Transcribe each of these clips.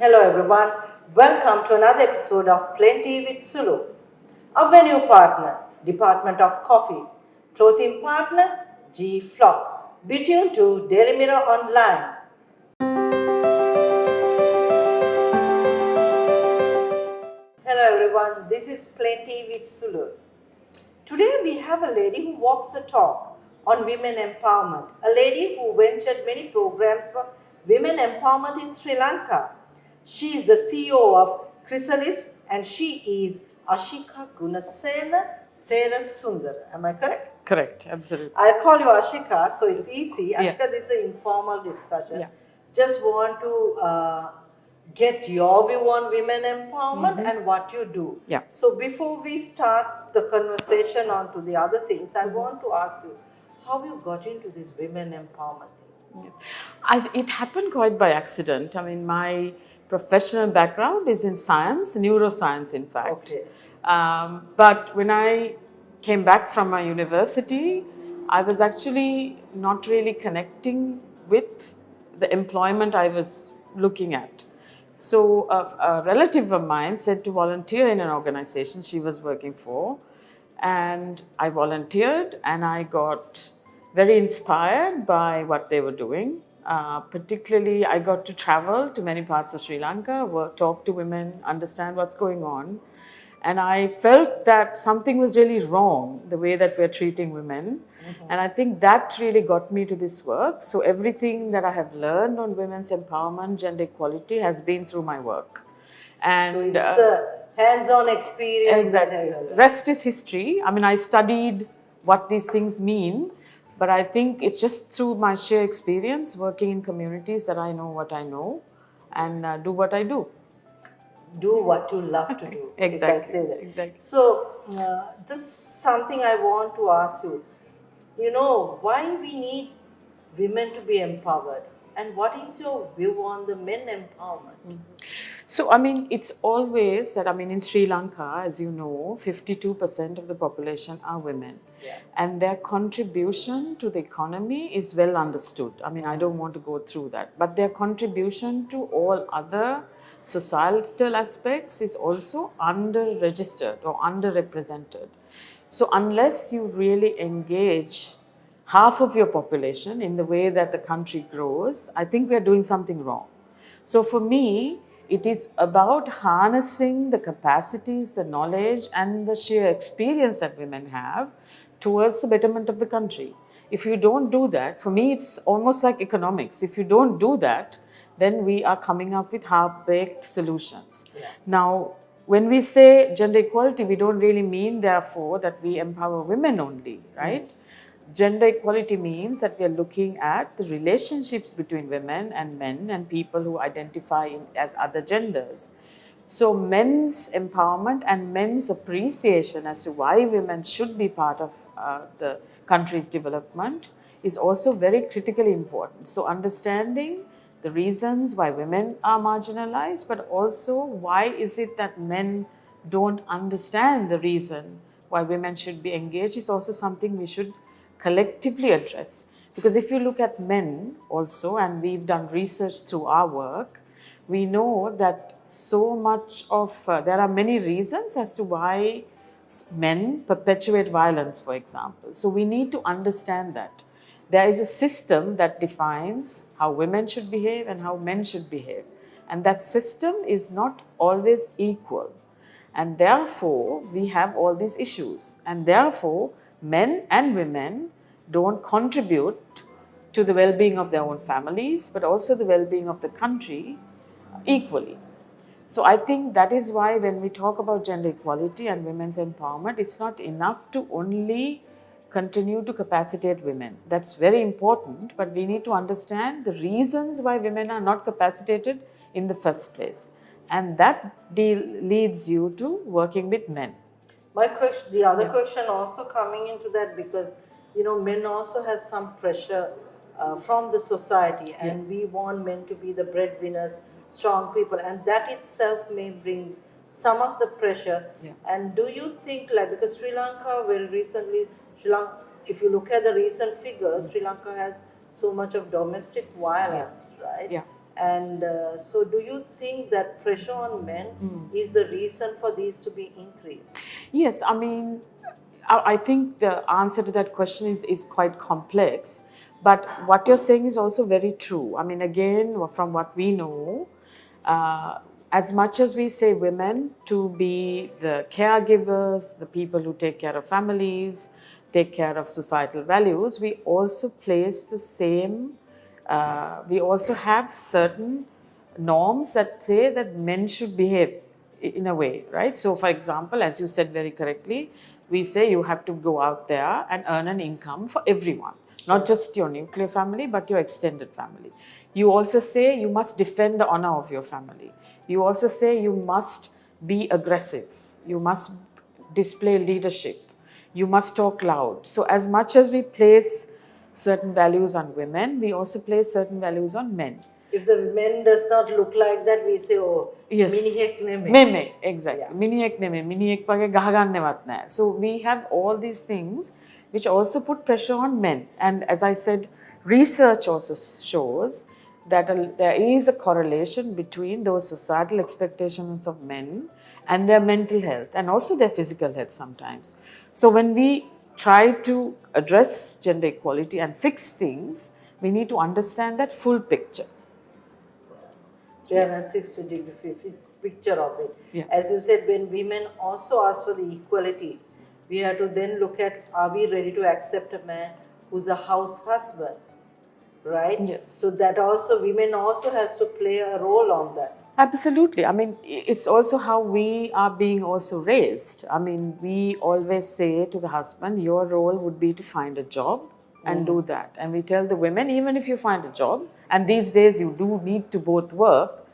Hello everyone, welcome to another episode of Plenty with Sulo. Our venue partner, Department of Coffee. Clothing partner, G Flock. Be tuned to Daily Mirror Online. Hello everyone, this is Plenty with Sulo. Today we have a lady who walks the talk on women empowerment, a lady who ventured many programs for women empowerment in Sri Lanka. She is the CEO of Chrysalis and she is Ashika Gunasena Sundar. Am I correct? Correct, absolutely. I'll call you Ashika, so it's easy. Yeah. Ashika, this is an informal discussion. Yeah. Just want to get your view on women empowerment and what you do. Yeah. So before we start the conversation on to the other things, I want to ask you, how you got into this women empowerment thing? Yes. It happened quite by accident. I mean, my professional background is in science, neuroscience, in fact. Okay. But when I came back from my university, I was actually not really connecting with the employment I was looking at. So a relative of mine said to volunteer in an organization she was working for, and I volunteered and I got very inspired by what they were doing. Particularly, I got to travel to many parts of Sri Lanka, talk to women, understand what's going on. And I felt that something was really wrong, the way that we're treating women. And I think that really got me to this work. So everything that I have learned on women's empowerment, gender equality has been through my work. And So it's a hands-on experience. Exactly. Rest is history. I mean, I studied what these things mean, but I think it's just through my sheer experience working in communities that I know what I know and do what I do. Do what you love to do. Exactly. If I say that. Exactly. So this is something I want to ask you. You know, why we need women to be empowered, and what is your view on the men empowerment? So, I mean, it's always that, I mean, in Sri Lanka, as you know, 52% of the population are women. Yeah. And their contribution to the economy is well understood. I mean, I don't want to go through that. But their contribution to all other societal aspects is also under-registered or underrepresented. So, unless you really engage half of your population in the way that the country grows, I think we are doing something wrong. So for me, it is about harnessing the capacities, the knowledge, and the sheer experience that women have towards the betterment of the country. If you don't do that, for me, it's almost like economics. If you don't do that, then we are coming up with half-baked solutions. Yeah. Now, when we say gender equality, we don't really mean, therefore, that we empower women only, right? Gender equality means that we are looking at the relationships between women and men and people who identify as other genders. So men's empowerment and men's appreciation as to why women should be part of the country's development is also very critically important. So understanding the reasons why women are marginalized, but also why is it that men don't understand the reason why women should be engaged is also something we should collectively address. Because if you look at men also, and we've done research through our work, we know that so much of, there are many reasons as to why men perpetuate violence, for example. So we need to understand that. There is a system that defines how women should behave and how men should behave. And that system is not always equal. And therefore, we have all these issues. And therefore, men and women don't contribute to the well-being of their own families, but also the well-being of the country equally. So I think that is why when we talk about gender equality and women's empowerment, it's not enough to only continue to capacitate women. That's very important, but we need to understand the reasons why women are not capacitated in the first place. And that leads you to working with men. My question, the other question also coming into that, because you know men also has some pressure from the society, and we want men to be the breadwinners, strong people, and that itself may bring some of the pressure. And do you think, like, because Sri Lanka very recently, if you look at the recent figures, Sri Lanka has so much of domestic violence, right? Yeah. And so, do you think that pressure on men is the reason for these to be increased? Yes, I mean, I think the answer to that question is quite complex. But what you're saying is also very true. I mean, again, from what we know, uh, as much as we say women to be the caregivers, the people who take care of families, take care of societal values, we also place the same, we also have certain norms that say that men should behave in a way, right? So, for example, as you said very correctly, we say you have to go out there and earn an income for everyone, not just your nuclear family, but your extended family. You also say you must defend the honor of your family. You also say you must be aggressive. You must display leadership. You must talk loud. So, as much as we place certain values on women, we also place certain values on men. If the men does not look like that, we say, oh, Yes. minihek neme. Neme, exactly. Yeah. Minihek neme, minihek wage gahagannewat naha. So we have all these things which also put pressure on men. And as I said, research also shows that there is a correlation between those societal expectations of men and their mental health and also their physical health sometimes. So when we try to address gender equality and fix things, we need to understand that full picture. 360-degree picture of it. Yeah. As you said, when women also ask for the equality, we have to then look at, are we ready to accept a man who's a house husband, right? Yes. So that also, women also has to play a role on that. Absolutely. I mean, it's also how we are being also raised. I mean, we always say to the husband, your role would be to find a job and do that. And we tell the women, even if you find a job, and these days you do need to both work,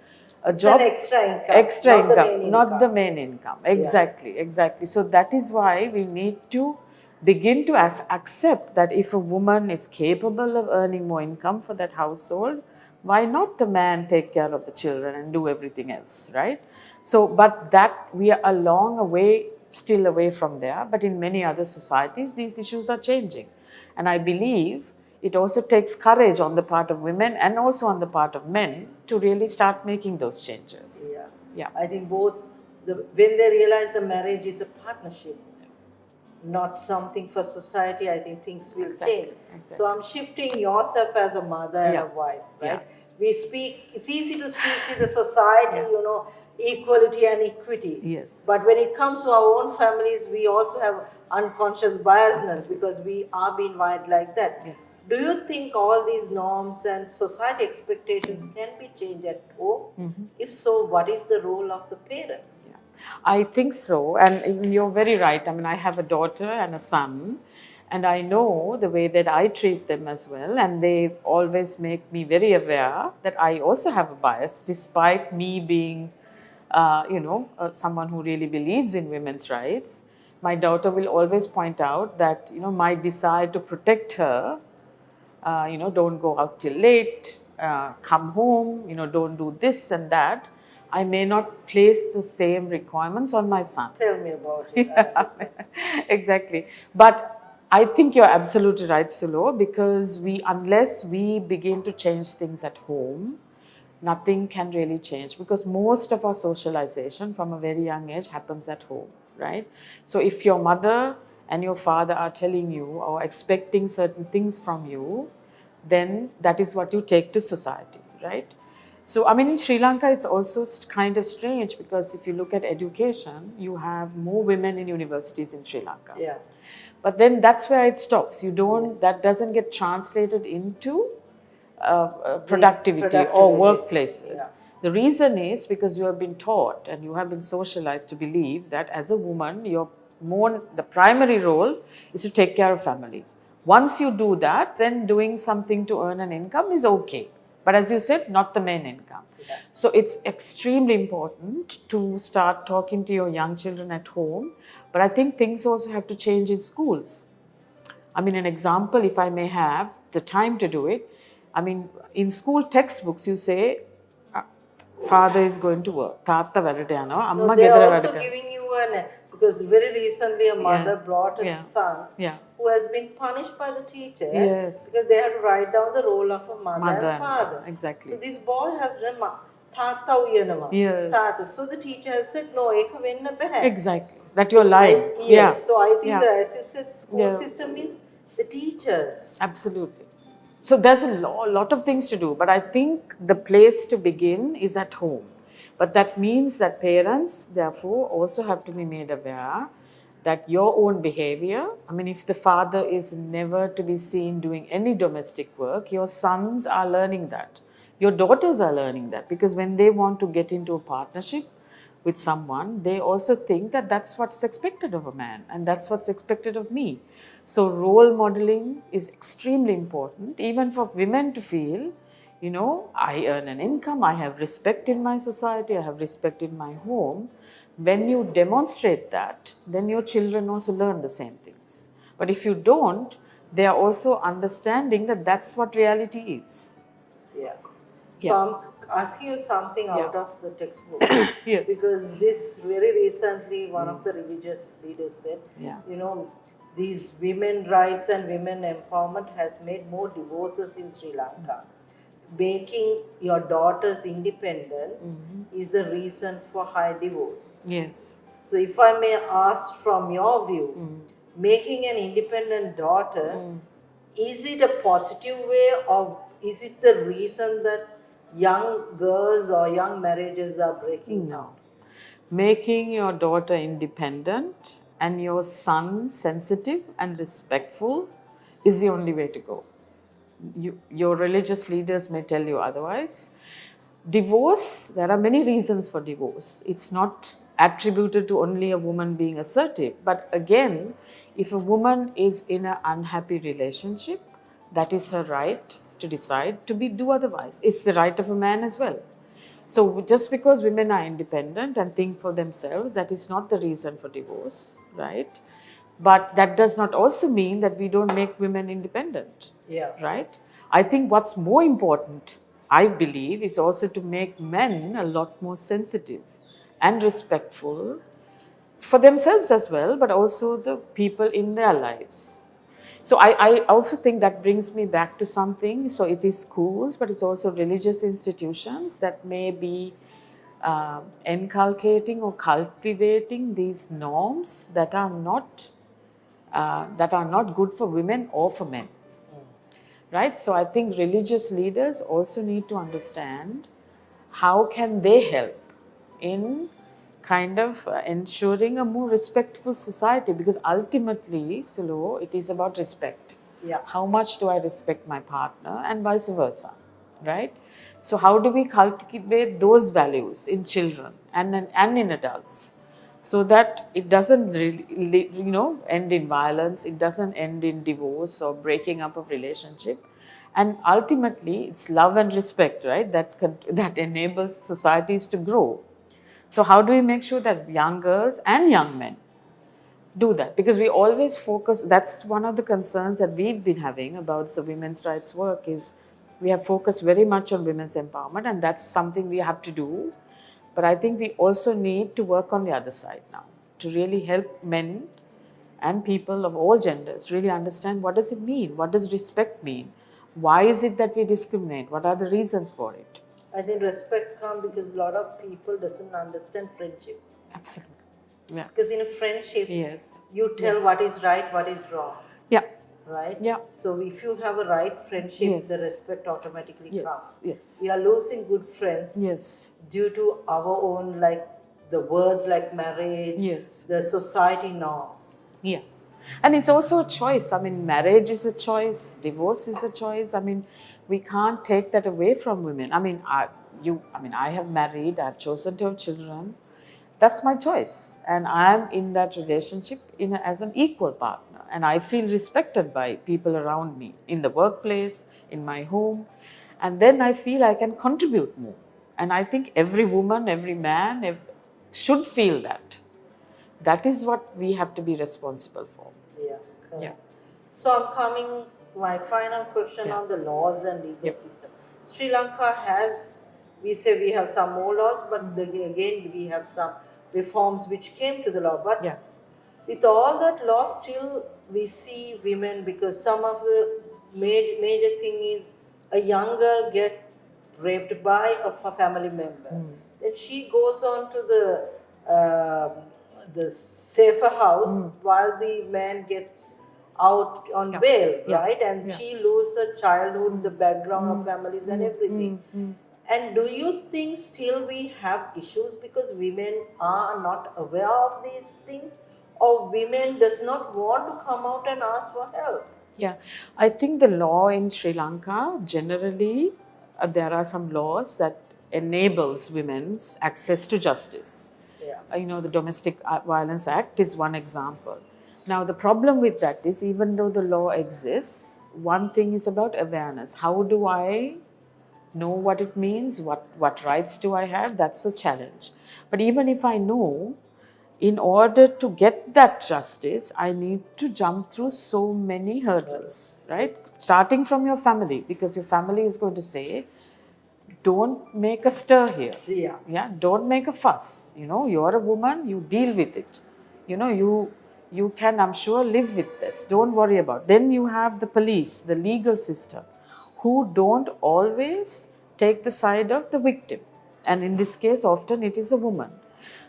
It's an extra income, not the main income. Exactly, exactly. So that is why we need to begin to accept that if a woman is capable of earning more income for that household, why not the man take care of the children and do everything else, right? So, but that we are a long way, still away from there. But in many other societies, these issues are changing. And I believe it also takes courage on the part of women and also on the part of men to really start making those changes. Yeah. Yeah. I think both, when they realize the marriage is a partnership, not something for society, I think things will change. Exactly. So I'm shifting yourself as a mother and a wife, right? Yeah. We speak, it's easy to speak to the society, you know, equality and equity. Yes. But when it comes to our own families, we also have unconscious biasness because we are being wired like that. Yes. Do you think all these norms and society expectations can be changed at home? If so, what is the role of the parents? Yeah. I think so, and you're very right. I mean, I have a daughter and a son, and I know the way that I treat them as well, and they always make me very aware that I also have a bias, despite me being, someone who really believes in women's rights. My daughter will always point out that, my desire to protect her, don't go out till late, come home, don't do this and that. I may not place the same requirements on my son. Tell me about it. Exactly. But I think you're absolutely right, Sulo, because unless we begin to change things at home, nothing can really change, because most of our socialization from a very young age happens at home, right? So if your mother and your father are telling you or expecting certain things from you, then that is what you take to society, right? So, I mean, in Sri Lanka, it's also kind of strange, because if you look at education, you have more women in universities in Sri Lanka. Yeah. But then that's where it stops. You don't, that doesn't get translated into productivity or workplaces. Yeah. The reason is because you have been taught and you have been socialized to believe that as a woman, the primary role is to take care of family. Once you do that, then doing something to earn an income is okay. But as you said, not the main income. Yeah. So it's extremely important to start talking to your young children at home. But I think things also have to change in schools. I mean, an example, if I may have the time to do it, I mean, in school textbooks, you say Father is going to work. Tatta varadayano, No, amma they are gedara also vadaka. giving you because very recently a mother Yeah. brought a Yeah. son Yeah. who has been punished by the teacher Yes. because they had to write down the role of a mother Mother and and father. exactly. So this boy has done Tata uyanama. Yes. Tata. So the teacher has said, no, eka venna behe. Exactly. That So you're lying. yes, Yeah. so I think Yeah. that, as you said, school Yeah. system means the teachers. Absolutely. So there's a lot of things to do, but I think the place to begin is at home. But that means that parents, therefore, also have to be made aware that your own behavior, I mean, if the father is never to be seen doing any domestic work, your sons are learning that. Your daughters are learning that because when they want to get into a partnership with someone, they also think that that's what's expected of a man and that's what's expected of me. So, role modeling is extremely important, even for women to feel, you know, I earn an income, I have respect in my society, I have respect in my home. When you demonstrate that, then your children also learn the same things. But if you don't, they are also understanding that that's what reality is. Yeah. So Yeah. I'm asking you something Yeah. out of the textbook. Yes. Because this very recently, one of the religious leaders said, Yeah. you know, these women rights and women empowerment has made more divorces in Sri Lanka. Making your daughters independent is the reason for high divorce. Yes. So, if I may ask from your view, making an independent daughter, is it a positive way or is it the reason that young girls or young marriages are breaking No. out? Making your daughter independent and your son sensitive and respectful is the only way to go. Your religious leaders may tell you otherwise. Divorce, there are many reasons for divorce. It's not attributed to only a woman being assertive. But again, if a woman is in an unhappy relationship, that is her right to decide to do otherwise. It's the right of a man as well. So just because women are independent and think for themselves, that is not the reason for divorce, right? But that does not also mean that we don't make women independent, Yeah. right? I think what's more important, I believe, is also to make men a lot more sensitive and respectful for themselves as well, but also the people in their lives. So I also think that brings me back to something. So it is schools, but it's also religious institutions that may be inculcating or cultivating these norms that are not good for women or for men. Right? So I think religious leaders also need to understand how can they help in kind of ensuring a more respectful society, because ultimately, Sulo, it is about respect. Yeah. How much do I respect my partner and vice versa, right? So how do we cultivate those values in children and in adults, so that it doesn't really, end in violence, it doesn't end in divorce or breaking up of relationship, and ultimately it's love and respect, right, that enables societies to grow. So how do we make sure that young girls and young men do that? Because we always focus, that's one of the concerns that we've been having about the women's rights work, is we have focused very much on women's empowerment, and that's something we have to do. But I think we also need to work on the other side now to really help men and people of all genders really understand, what does it mean? What does respect mean? Why is it that we discriminate? What are the reasons for it? I think respect comes because a lot of people doesn't understand friendship. Absolutely. Yeah. Because in a friendship, Yes. you tell what is right, what is wrong. Yeah. Right? Yeah. So if you have a right friendship, Yes. the respect automatically Yes. comes. Yes. We are losing good friends Yes. due to our own, like the words like marriage, Yes. the society norms. Yeah. And it's also a choice. I mean, marriage is a choice, divorce is a choice. I mean, we can't take that away from women. I mean, I have married, I've chosen to have children. That's my choice. And I'm in that relationship as an equal partner. And I feel respected by people around me, in the workplace, in my home. And then I feel I can contribute more. And I think every woman, every man should feel that. That is what we have to be responsible for. Yeah, correct. Yeah. So I'm coming my final question Yeah. on the laws and legal Yep. system. Sri Lanka has we say we have some more laws, but again we have some reforms which came to the law. But Yeah. with all that law, still we see women, because some of the major thing is a young girl get raped by a family member. Then she goes on to the safer house while the man gets out on Yeah. bail, Yeah. right? And Yeah. she loses her childhood, the background of families and everything. And do you think still we have issues because women are not aware of these things, or women does not want to come out and ask for help? Yeah, I think the law in Sri Lanka generally, there are some laws that enables women's access to justice. Yeah. The Domestic Violence Act is one example. Now, the problem with that is, even though the law exists, one thing is about awareness. How do I know what it means? What rights do I have? That's a challenge. But even if I know, in order to get that justice, I need to jump through so many hurdles, right? Yes. Starting from your family, because your family is going to say, don't make a stir here. Yeah. Yeah, don't make a fuss. You're a woman, you deal with it. You can, I'm sure, live with this. Don't worry about it. Then you have the police, the legal system, who don't always take the side of the victim. And in this case, often it is a woman.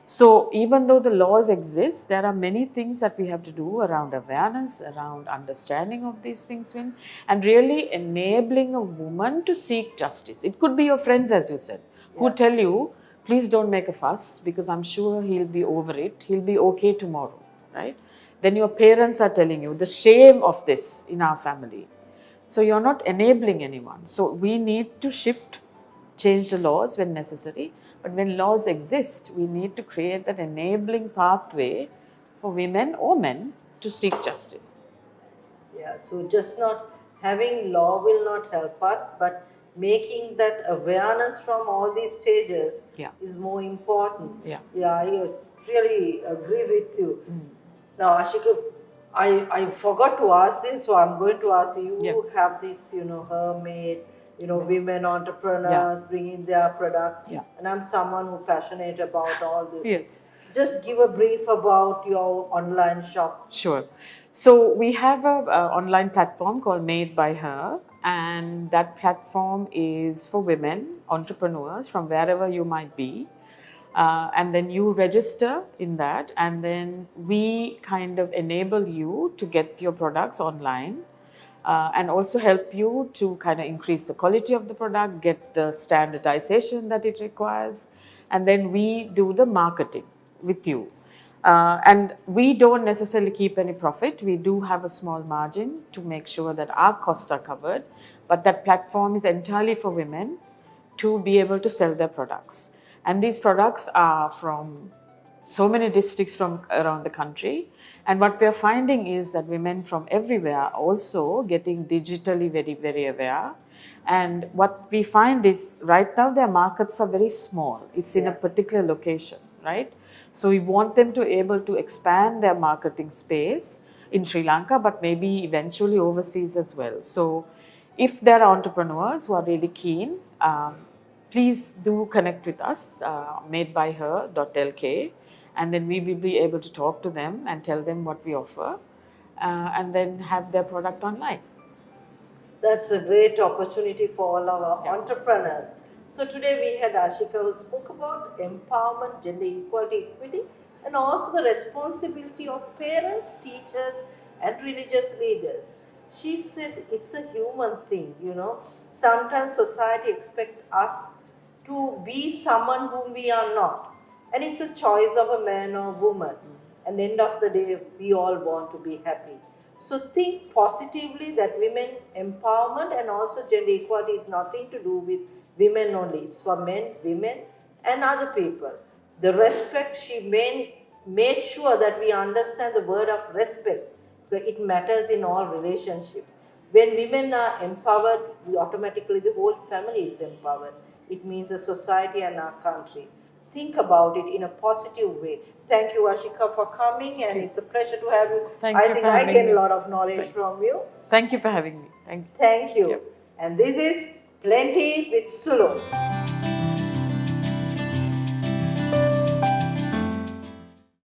So even though the laws exist, there are many things that we have to do around awareness, around understanding of these things, and really enabling a woman to seek justice. It could be your friends, as you said, who tell you, please don't make a fuss because I'm sure he'll be over it. He'll be okay tomorrow, right? Then your parents are telling you the shame of this in our family. So you're not enabling anyone. So we need to change the laws when necessary. But when laws exist, we need to create that enabling pathway for women or men to seek justice. Yeah, so just not having law will not help us, but making that awareness from all these stages Yeah. is more important. Yeah. Yeah, I really agree with you. Now, Ashika, I forgot to ask this, so I'm going to ask you. Yeah. You have this, hermaid, women entrepreneurs bringing their products, Yeah. and I'm someone who passionate about all this. Yes. Just give a brief about your online shop. Sure. So we have a online platform called Made by Her, and that platform is for women entrepreneurs from wherever you might be. And then you register in that, and then we kind of enable you to get your products online. And also help you to kind of increase the quality of the product, get the standardization that it requires, and then we do the marketing with you. And we don't necessarily keep any profit. We do have a small margin to make sure that our costs are covered, but that platform is entirely for women to be able to sell their products. And these products are from so many districts from around the country. And what we are finding is that women from everywhere are also getting digitally very, very aware. And what we find is right now their markets are very small. It's in a particular location, right? So we want them to able to expand their marketing space in Sri Lanka, but maybe eventually overseas as well. So if there are entrepreneurs who are really keen, please do connect with us, madebyher.lk, and then we will be able to talk to them and tell them what we offer, and then have their product online. That's a great opportunity for all our entrepreneurs. So today we had Ashika who spoke about empowerment, gender equality, equity, and also the responsibility of parents, teachers, and religious leaders. She said it's a human thing. Sometimes society expects us to be someone whom we are not. And it's a choice of a man or woman. And end of the day, we all want to be happy. So think positively that women empowerment and also gender equality is nothing to do with women only. It's for men, women, and other people. The respect, she made sure that we understand the word of respect. It matters in all relationships. When women are empowered, automatically the whole family is empowered. It means the society and our country. Think about it in a positive way. Thank you, Ashika, for coming, and it's a pleasure to have you. Thank I you think for I having gain me. a lot of knowledge from you. Thank you for having me. Thank you. Thank you. Yep. And this is Plenty with Sulo.